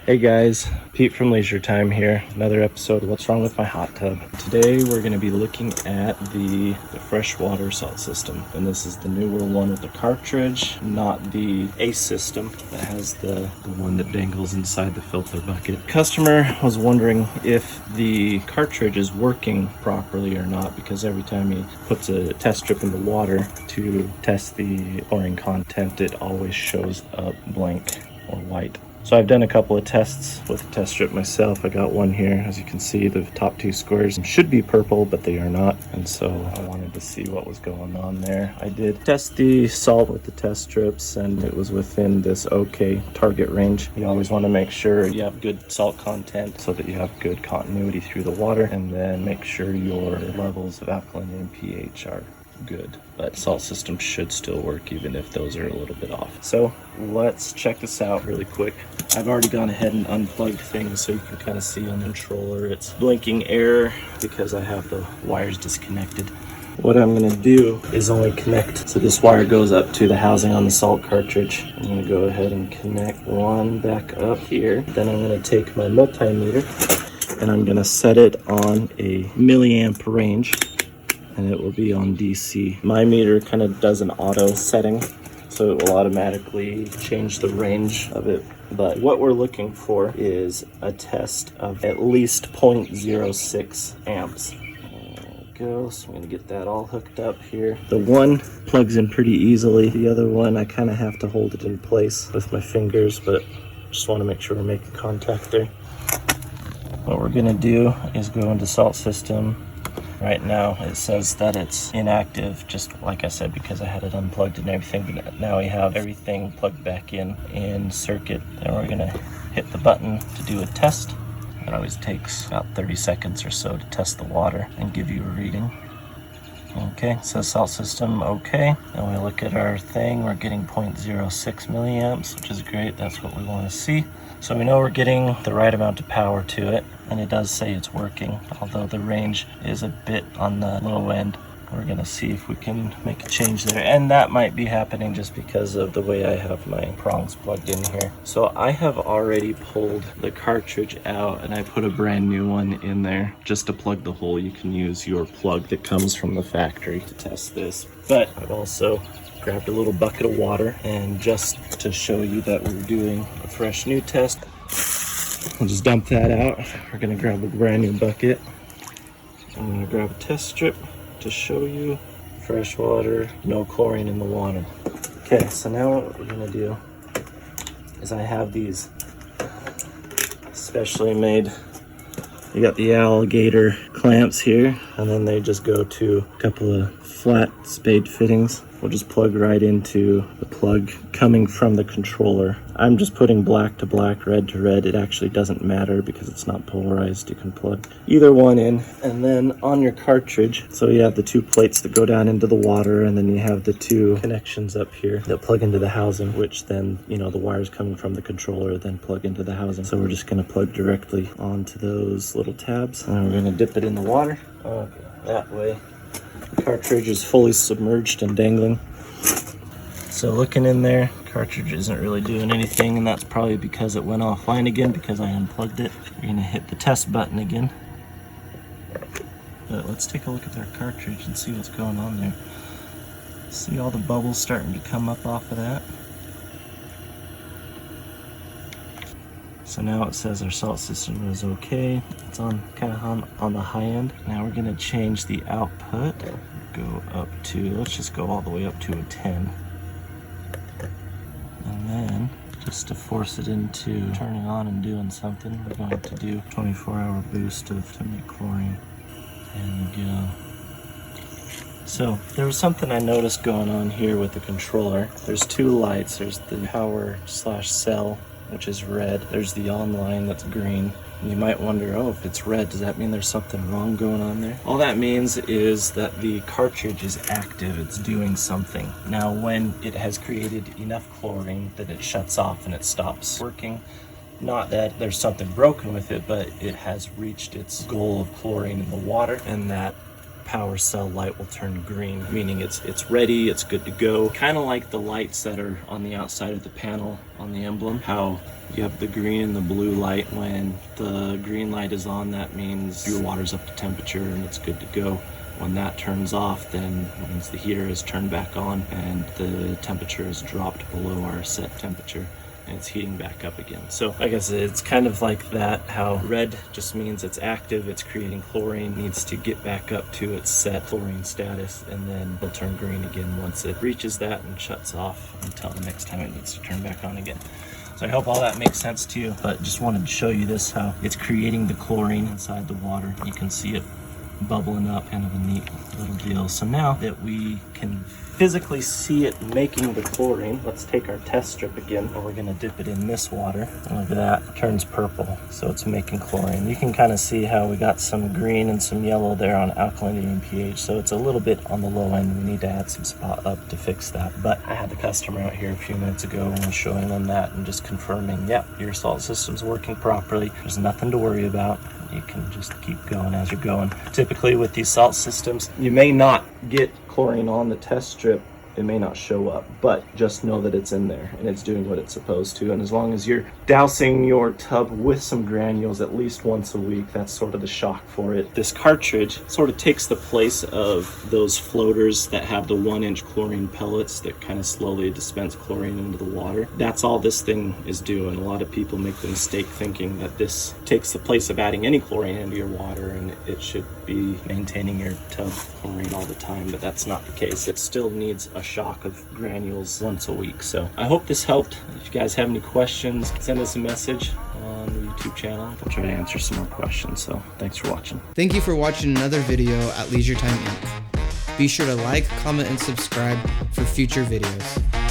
Hey guys, Pete from Leisure Time here. Another episode of What's Wrong with My Hot Tub. Today we're going to be looking at the FreshWater salt system. And this is the newer one with the cartridge, not the ACE system that has the one that dangles inside the filter bucket. Customer was wondering if the cartridge is working properly or not, because every time he puts a test strip in the water to test the chlorine content, it always shows up blank or white. So I've done a couple of tests with the test strip myself. I got one here. As you can see, the top two scores should be purple, but they are not. And so I wanted to see what was going on there. I did test the salt with the test strips, and it was within this okay target range. You always want to make sure you have good salt content so that you have good continuity through the water, and then make sure your levels of alkalinity and pH are good. But salt system should still work even if those are a little bit off. So let's check this out really quick. I've already gone ahead and unplugged things so you can kind of see on the controller it's blinking error because I have the wires disconnected. What I'm going to do is only connect, so this wire goes up to the housing on the salt cartridge. I'm going to go ahead and connect one back up here. Then I'm going to take my multimeter and I'm going to set it on a milliamp range, and it will be on DC. My meter kind of does an auto setting, so it will automatically change the range of it. But what we're looking for is a test of at least 0.06 amps. There we go, so I'm gonna get that all hooked up here. The one plugs in pretty easily. The other one, I kind of have to hold it in place with my fingers, but just wanna make sure we're making contact there. What we're gonna do is go into salt system. Right now it says that it's inactive, just like I said, because I had it unplugged and everything, but now we have everything plugged back in circuit. Then we're gonna hit the button to do a test. It always takes about 30 seconds or so to test the water and give you a reading. Okay, it says salt system okay. Then we look at our thing, we're getting 0.06 milliamps, which is great. That's what we want to see. So we know we're getting the right amount of power to it, and it does say it's working, although the range is a bit on the low end. We're gonna see if we can make a change there, and that might be happening just because of the way I have my prongs plugged in here. So I have already pulled the cartridge out and I put a brand new one in there just to plug the hole. You can use your plug that comes from the factory to test this, but I've also grabbed a little bucket of water, and just to show you that we're doing a fresh new test, we'll just dump that out. We're gonna grab a brand new bucket. I'm gonna grab a test strip to show you fresh water, no chlorine in the water. Okay, so now what we're gonna do is I have these specially made, you got the alligator clamps here, and then they just go to a couple of flat spade fittings. We'll just plug right into the plug coming from the controller. I'm just putting black to black, red to red. It actually doesn't matter because it's not polarized. You can plug either one in. And then on your cartridge, so you have the two plates that go down into the water, and then you have the two connections up here that plug into the housing, which then, you know, the wires coming from the controller then plug into the housing. So we're just gonna plug directly onto those little tabs, and we're gonna dip it in the water. Okay, that way. The cartridge is fully submerged and dangling. So looking in there, cartridge isn't really doing anything, and that's probably because it went offline again because I unplugged it. We're gonna hit the test button again. But let's take a look at our cartridge and see what's going on there. See all the bubbles starting to come up off of that. So now it says our salt system is okay. It's on kind of on the high end. Now we're gonna change the output. Go up to, let's just go all the way up to a 10. And then just to force it into turning on and doing something, we're going to do 24-hour boost to make chlorine. There we go. So there was something I noticed going on here with the controller. There's two lights. There's the power/cell, which is red. There's the online that's green. And you might wonder, oh, if it's red, does that mean there's something wrong going on there? All that means is that the cartridge is active, it's doing something. Now, when it has created enough chlorine that it shuts off and it stops working, not that there's something broken with it, but it has reached its goal of chlorine in the water, and that power cell light will turn green, meaning it's ready, it's good to go. Kind of like the lights that are on the outside of the panel on the emblem, how you have the green and the blue light. When the green light is on, that means your water's up to temperature and it's good to go. When that turns off, then means the heater is turned back on and the temperature is dropped below our set temperature and it's heating back up again. So like I said, it's kind of like that, how red just means it's active, it's creating chlorine, needs to get back up to its set chlorine status, and then it'll turn green again once it reaches that and shuts off until the next time it needs to turn back on again. So I hope all that makes sense to you, but just wanted to show you this, how it's creating the chlorine inside the water. You can see it bubbling up, kind of a neat little deal. So now that we can physically see it making the chlorine, let's take our test strip again, and we're gonna dip it in this water. And look at that, it turns purple, so it's making chlorine. You can kind of see how we got some green and some yellow there on alkalinity and pH, so it's a little bit on the low end. We need to add some spot up to fix that. But I had the customer out here a few minutes ago and was showing them that and just confirming, yep, your salt system's working properly. There's nothing to worry about. You can just keep going as you're going. Typically with these salt systems, you may not get chlorine on the test strip. It may not show up, but just know that it's in there and it's doing what it's supposed to. And as long as you're dousing your tub with some granules at least once a week, that's sort of the shock for it. This cartridge sort of takes the place of those floaters that have the 1-inch chlorine pellets that kind of slowly dispense chlorine into the water. That's all this thing is doing. A lot of people make the mistake thinking that this takes the place of adding any chlorine into your water and it should be maintaining your tub chlorine all the time, but that's not the case. It still needs a shock of granules once a week. So I hope this helped. If you guys have any questions, send us a message on the YouTube channel. I'll try to answer some more questions. So thanks for watching. Thank you for watching another video at Leisure Time Inc. Be sure to like, comment, and subscribe for future videos.